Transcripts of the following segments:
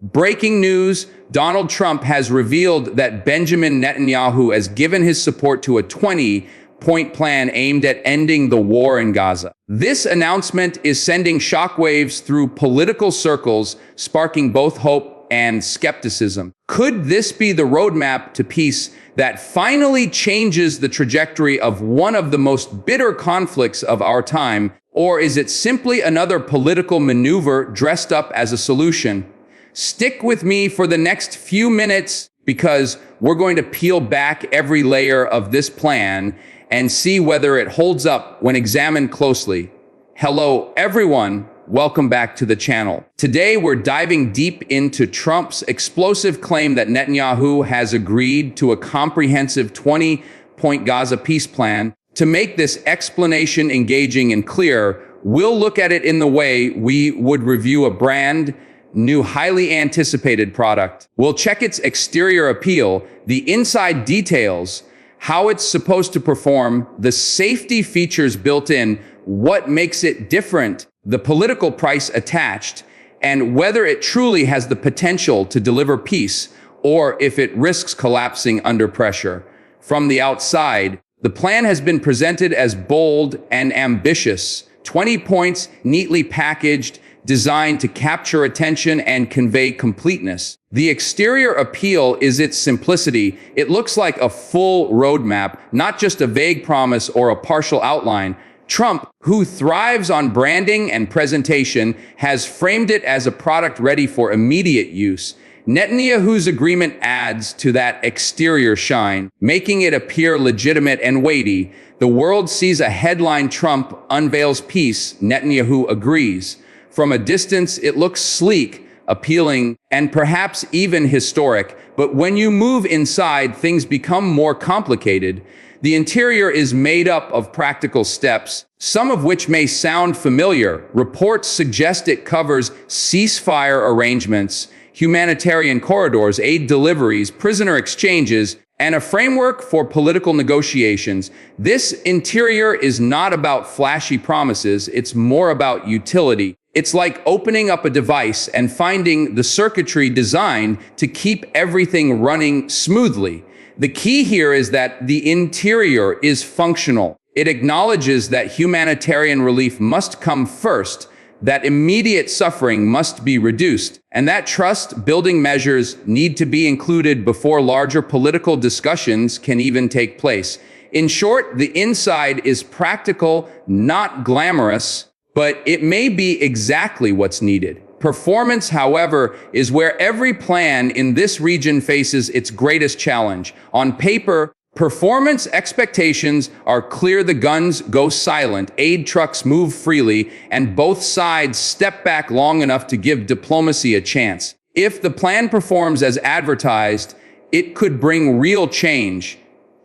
Breaking news, Donald Trump has revealed that Benjamin Netanyahu has given his support to a 20-point plan aimed at ending the war in Gaza. This announcement is sending shockwaves through political circles, sparking both hope and skepticism. Could this be the roadmap to peace that finally changes the trajectory of one of the most bitter conflicts of our time? Or is it simply another political maneuver dressed up as a solution? Stick with me for the next few minutes because we're going to peel back every layer of this plan and see whether it holds up when examined closely. Hello, everyone. Welcome back to the channel. Today, we're diving deep into Trump's explosive claim that Netanyahu has agreed to a comprehensive 20-point Gaza peace plan. To make this explanation engaging and clear, we'll look at it in the way we would review a brand new, highly anticipated product. We'll check its exterior appeal, the inside details, how it's supposed to perform, the safety features built in, what makes it different, the political price attached, and whether it truly has the potential to deliver peace or if it risks collapsing under pressure. From the outside, the plan has been presented as bold and ambitious, 20 points neatly packaged, designed to capture attention and convey completeness. The exterior appeal is its simplicity. It looks like a full roadmap, not just a vague promise or a partial outline. Trump, who thrives on branding and presentation, has framed it as a product ready for immediate use. Netanyahu's agreement adds to that exterior shine, making it appear legitimate and weighty. The world sees a headline: Trump unveils peace, Netanyahu agrees. From a distance, it looks sleek, appealing, and perhaps even historic. But when you move inside, things become more complicated. The interior is made up of practical steps, some of which may sound familiar. Reports suggest it covers ceasefire arrangements, humanitarian corridors, aid deliveries, prisoner exchanges, and a framework for political negotiations. This interior is not about flashy promises, it's more about utility. It's like opening up a device and finding the circuitry designed to keep everything running smoothly. The key here is that the interior is functional. It acknowledges that humanitarian relief must come first, that immediate suffering must be reduced, and that trust-building measures need to be included before larger political discussions can even take place. In short, the inside is practical, not glamorous, but it may be exactly what's needed. Performance, however, is where every plan in this region faces its greatest challenge. On paper, performance expectations are clear: the guns go silent, aid trucks move freely, and both sides step back long enough to give diplomacy a chance. If the plan performs as advertised, it could bring real change.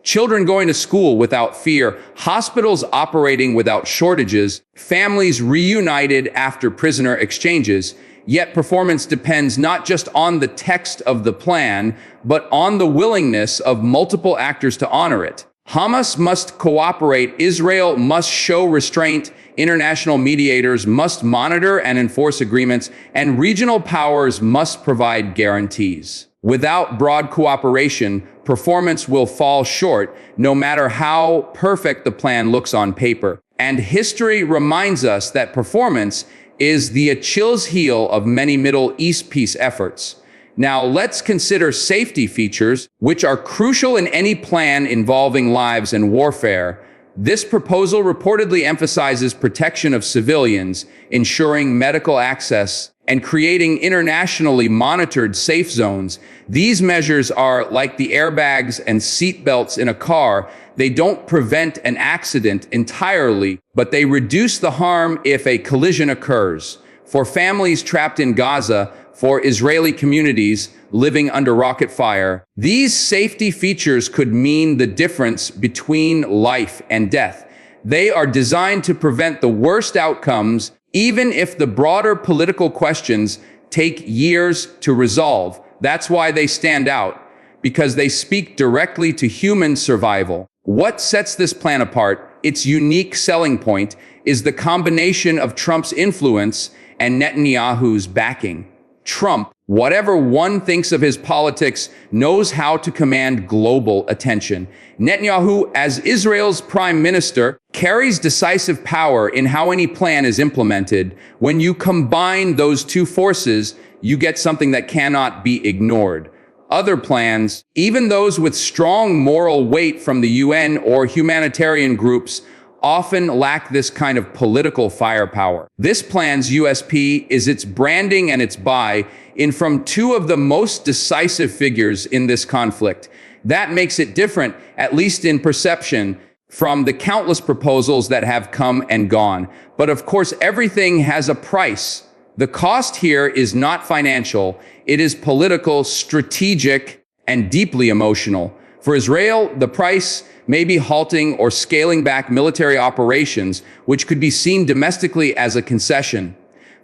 Children going to school without fear, hospitals operating without shortages, families reunited after prisoner exchanges. Yet performance depends not just on the text of the plan, but on the willingness of multiple actors to honor it. Hamas must cooperate, Israel must show restraint, international mediators must monitor and enforce agreements, and regional powers must provide guarantees. Without broad cooperation, performance will fall short, no matter how perfect the plan looks on paper. And history reminds us that performance is the Achilles heel of many Middle East peace efforts. Now, let's consider safety features, which are crucial in any plan involving lives and warfare. This proposal reportedly emphasizes protection of civilians, ensuring medical access, and creating internationally monitored safe zones. These measures are like the airbags and seat belts in a car. They don't prevent an accident entirely, but they reduce the harm if a collision occurs. For families trapped in Gaza, for Israeli communities living under rocket fire, these safety features could mean the difference between life and death. They are designed to prevent the worst outcomes, even if the broader political questions take years to resolve. That's why they stand out, because they speak directly to human survival. What sets this plan apart, its unique selling point, is the combination of Trump's influence and Netanyahu's backing. Trump, whatever one thinks of his politics, knows how to command global attention. Netanyahu, as Israel's prime minister, carries decisive power in how any plan is implemented. When you combine those two forces, you get something that cannot be ignored. Other plans, even those with strong moral weight from the UN or humanitarian groups, often lack this kind of political firepower. This plan's USP is its branding and its buy-in from two of the most decisive figures in this conflict. That makes it different, at least in perception, from the countless proposals that have come and gone. But of course, everything has a price. The cost here is not financial. It is political, strategic, and deeply emotional. For Israel, the price may be halting or scaling back military operations, which could be seen domestically as a concession.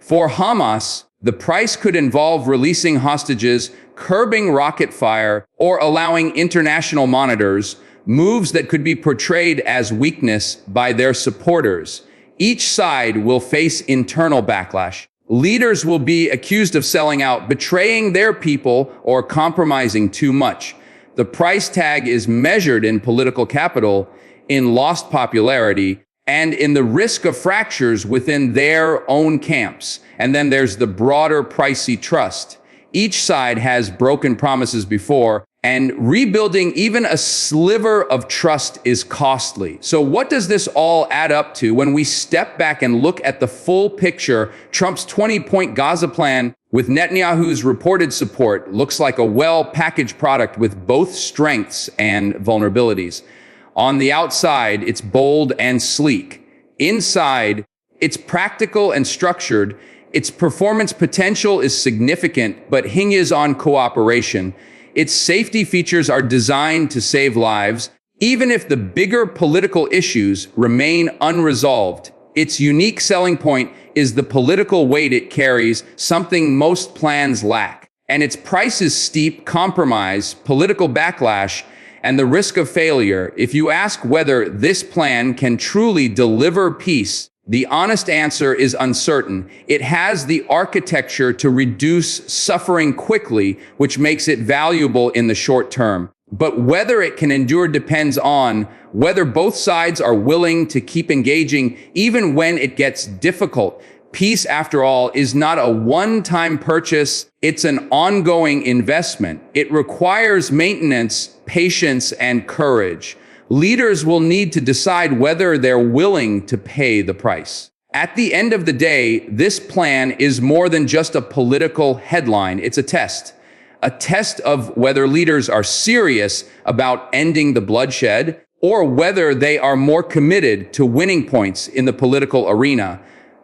For Hamas, the price could involve releasing hostages, curbing rocket fire, or allowing international monitors, moves that could be portrayed as weakness by their supporters. Each side will face internal backlash. Leaders will be accused of selling out, betraying their people, or compromising too much. The price tag is measured in political capital, in lost popularity, and in the risk of fractures within their own camps. And then there's the broader pricey trust. Each side has broken promises before, and rebuilding even a sliver of trust is costly. So what does this all add up to when we step back and look at the full picture? Trump's 20-point Gaza plan, with Netanyahu's reported support, looks like a well-packaged product with both strengths and vulnerabilities. On the outside, it's bold and sleek. Inside, it's practical and structured. Its performance potential is significant, but hinges on cooperation. Its safety features are designed to save lives, even if the bigger political issues remain unresolved. Its unique selling point is the political weight it carries, something most plans lack. And its price is steep: compromise, political backlash, and the risk of failure. If you ask whether this plan can truly deliver peace, the honest answer is uncertain. It has the architecture to reduce suffering quickly, which makes it valuable in the short term. But whether it can endure depends on whether both sides are willing to keep engaging even when it gets difficult. Peace, after all, is not a one-time purchase. It's an ongoing investment. It requires maintenance, patience, and courage. Leaders will need to decide whether they're willing to pay the price. At the end of the day, this plan is more than just a political headline. It's a test of whether leaders are serious about ending the bloodshed or whether they are more committed to winning points in the political arena.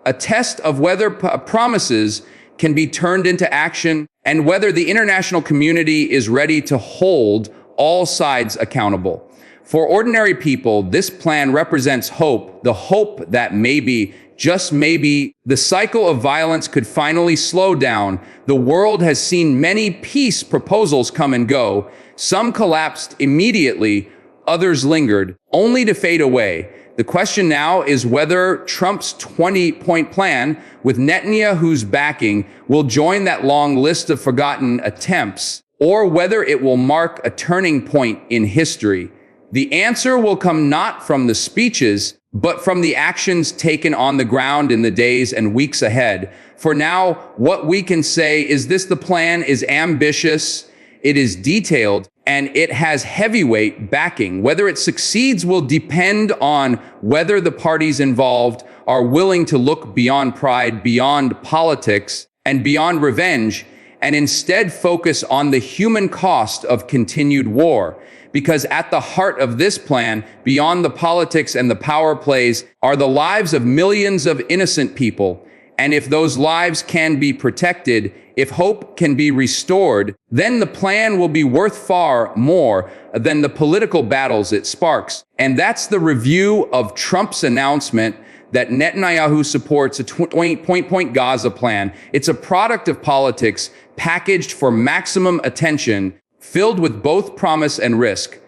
A test of whether promises can be turned into action and whether the international community is ready to hold all sides accountable. For ordinary people, this plan represents hope, the hope that maybe, just maybe, the cycle of violence could finally slow down. The world has seen many peace proposals come and go. Some collapsed immediately, others lingered, only to fade away. The question now is whether Trump's 20-point plan, with Netanyahu's backing, will join that long list of forgotten attempts, or whether it will mark a turning point in history. The answer will come not from the speeches, but from the actions taken on the ground in the days and weeks ahead. For now, what we can say is the plan is ambitious, it is detailed, and it has heavyweight backing. Whether it succeeds will depend on whether the parties involved are willing to look beyond pride, beyond politics, and beyond revenge, and instead focus on the human cost of continued war. Because at the heart of this plan, beyond the politics and the power plays, are the lives of millions of innocent people. And if those lives can be protected, if hope can be restored, then the plan will be worth far more than the political battles it sparks. And that's the review of Trump's announcement that Netanyahu supports a 20-point Gaza plan. It's a product of politics packaged for maximum attention, filled with both promise and risk.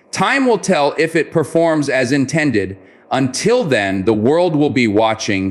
Time will tell if it performs as intended. Until then, the world will be watching.